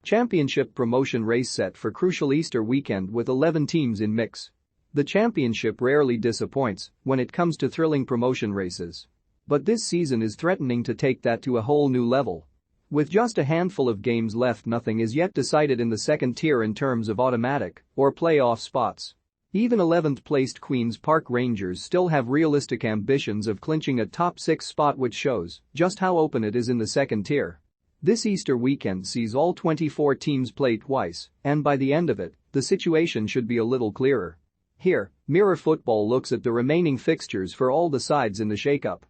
Championship promotion race set for crucial Easter weekend with 11 teams in mix. The championship rarely disappoints when it comes to thrilling promotion races. But this season is threatening to take that to a whole new level. With just a handful of games left, nothing is yet decided in the second tier in terms of automatic or playoff spots. Even 11th placed Queen's Park Rangers still have realistic ambitions of clinching a top 6 spot, which shows just how open it is in the second tier. This Easter weekend sees all 24 teams play twice, and by the end of it, the situation should be a little clearer. Here, Mirror Football looks at the remaining fixtures for all the sides in the shakeup.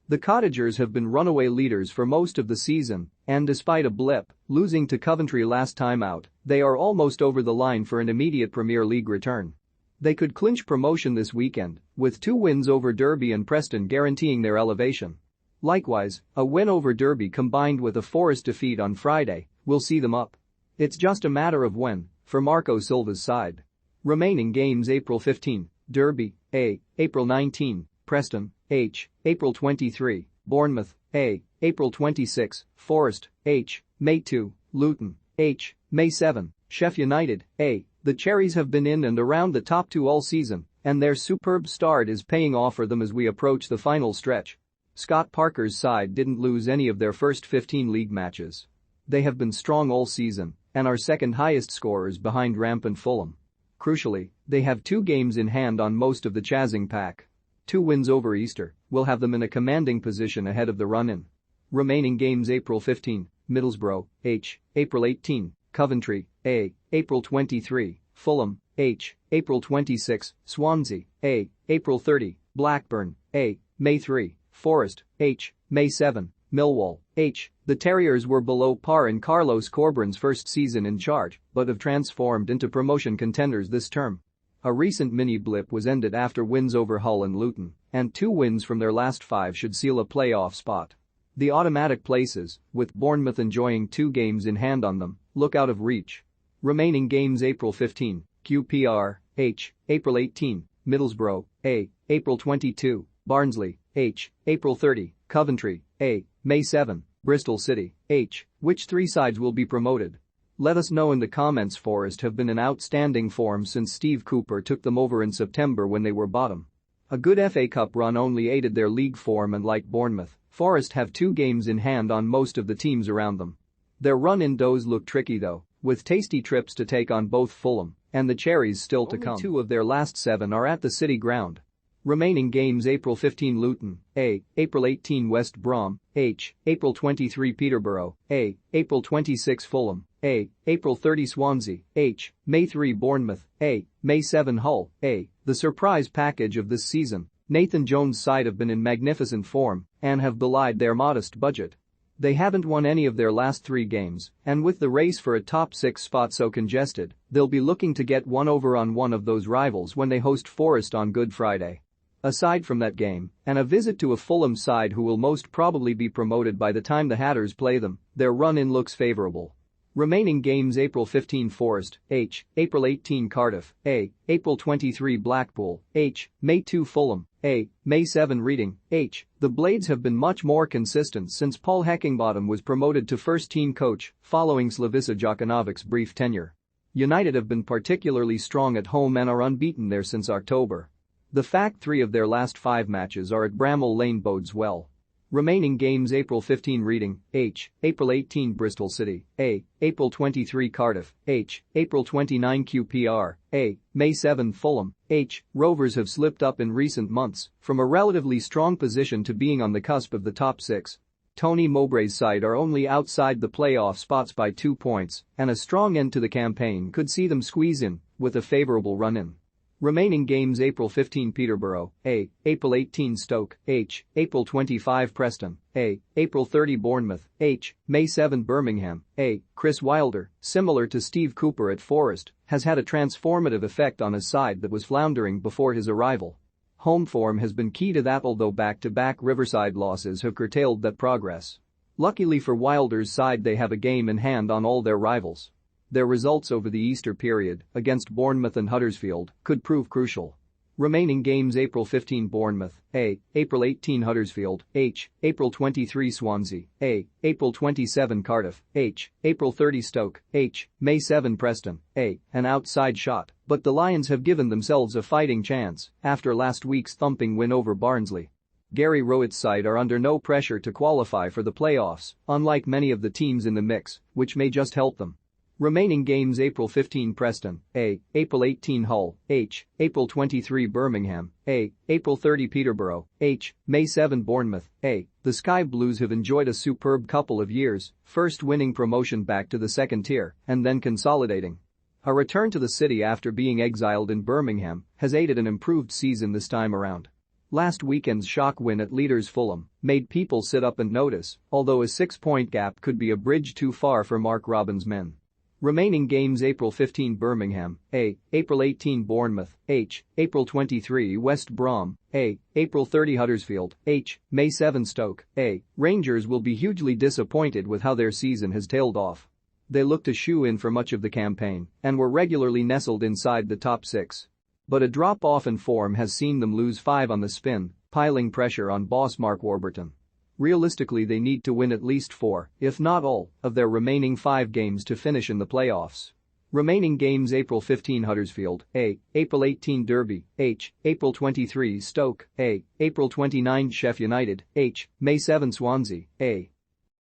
The Cottagers have been runaway leaders for most of the season, and despite a blip, losing to Coventry last time out, they are almost over the line for an immediate Premier League return. They could clinch promotion this weekend, with 2 wins over Derby and Preston guaranteeing their elevation. Likewise, a win over Derby combined with a Forest defeat on Friday will see them up. It's just a matter of when, for Marco Silva's side. Remaining games: April 15, Derby, A, April 19, Preston, H, April 23, Bournemouth, A, April 26, Forest, H, May 2, Luton, H, May 7, Sheffield United, A. The Cherries have been in and around the top 2 all season, and their superb start is paying off for them as we approach the final stretch. Scott Parker's side didn't lose any of their first 15 league matches. They have been strong all season and are second highest scorers behind rampant Fulham. Crucially, they have 2 games in hand on most of the chasing pack. 2 wins over Easter will have them in a commanding position ahead of the run-in. Remaining games: April 15, Middlesbrough, H, April 18, Coventry, A, April 23, Fulham, H, April 26, Swansea, A, April 30, Blackburn, A, May 3, Forest, H, May 7, Millwall, H. The Terriers were below par in Carlos Corberán's first season in charge, but have transformed into promotion contenders this term. A recent mini-blip was ended after wins over Hull and Luton, and 2 wins from their last 5 should seal a playoff spot. The automatic places, with Bournemouth enjoying 2 games in hand on them, look out of reach. Remaining games: April 15, QPR, H, April 18, Middlesbrough, A, April 22, Barnsley, H, April 30, Coventry, A, May 7, Bristol City, H. Which 3 sides will be promoted? Let us know in the comments. Forest have been in outstanding form since Steve Cooper took them over in September when they were bottom. A good FA Cup run only aided their league form, and like Bournemouth, Forest have 2 games in hand on most of the teams around them. Their run-in does look tricky though, with tasty trips to take on both Fulham and the Cherries still to come. 2 of their last 7 are at the City Ground. Remaining games: April 15, Luton, A, April 18, West Brom, H, April 23, Peterborough, A, April 26, Fulham, A, April 30, Swansea, H, May 3, Bournemouth, A, May 7, Hull, A. The surprise package of this season, Nathan Jones' side have been in magnificent form and have belied their modest budget. They haven't won any of their last 3 games, and with the race for a top 6 spot so congested, they'll be looking to get one over on one of those rivals when they host Forest on Good Friday. Aside from that game, and a visit to a Fulham side who will most probably be promoted by the time the Hatters play them, their run-in looks favourable. Remaining games: April 15, Forest, H, April 18, Cardiff, A, April 23, Blackpool, H, May 2, Fulham, A, May 7, Reading, H. The Blades have been much more consistent since Paul Heckingbottom was promoted to first-team coach following Slavica Jokanovic's brief tenure. United have been particularly strong at home and are unbeaten there since October. The fact 3 of their last 5 matches are at Bramall Lane bodes well. Remaining games: April 15, Reading, H, April 18, Bristol City, A, April 23, Cardiff, H, April 29, QPR, A, May 7, Fulham, H. Rovers have slipped up in recent months, from a relatively strong position to being on the cusp of the top 6. Tony Mowbray's side are only outside the playoff spots by 2 points, and a strong end to the campaign could see them squeeze in with a favourable run-in. Remaining games: April 15, Peterborough, A, April 18, Stoke, H, April 25, Preston, A, April 30, Bournemouth, H, May 7, Birmingham, A. Chris Wilder, similar to Steve Cooper at Forest, has had a transformative effect on a side that was floundering before his arrival. Home form has been key to that, although back-to-back Riverside losses have curtailed that progress. Luckily for Wilder's side, they have a game in hand on all their rivals. Their results over the Easter period against Bournemouth and Huddersfield could prove crucial. Remaining games: April 15 Bournemouth, A. April 18 Huddersfield, H. April 23 Swansea, A. April 27 Cardiff, H. April 30 Stoke, H. May 7 Preston, A. An outside shot, but the Lions have given themselves a fighting chance after last week's thumping win over Barnsley. Gary Rowett's side are under no pressure to qualify for the playoffs, unlike many of the teams in the mix, which may just help them. Remaining games: April 15 Preston, A. April 18 Hull, H. April 23 Birmingham, A. April 30 Peterborough, H. May 7 Bournemouth, A. The Sky Blues have enjoyed a superb couple of years, first winning promotion back to the second tier and then consolidating. A return to the city after being exiled in Birmingham has aided an improved season this time around. Last weekend's shock win at leaders Fulham made people sit up and notice, although a 6-point gap could be a bridge too far for Mark Robins' men. Remaining games: April 15 Birmingham, A. April 18 Bournemouth, H. April 23 West Brom, A. April 30 Huddersfield, H. May 7 Stoke, A. Rangers will be hugely disappointed with how their season has tailed off. They looked a shoe-in for much of the campaign and were regularly nestled inside the top 6. But a drop-off in form has seen them lose 5 on the spin, piling pressure on boss Mark Warburton. Realistically, they need to win at least 4, if not all, of their remaining 5 games to finish in the playoffs. Remaining games: April 15 Huddersfield, A. April 18 Derby, H. April 23 Stoke, A. April 29 Sheffield United, H. May 7 Swansea, A.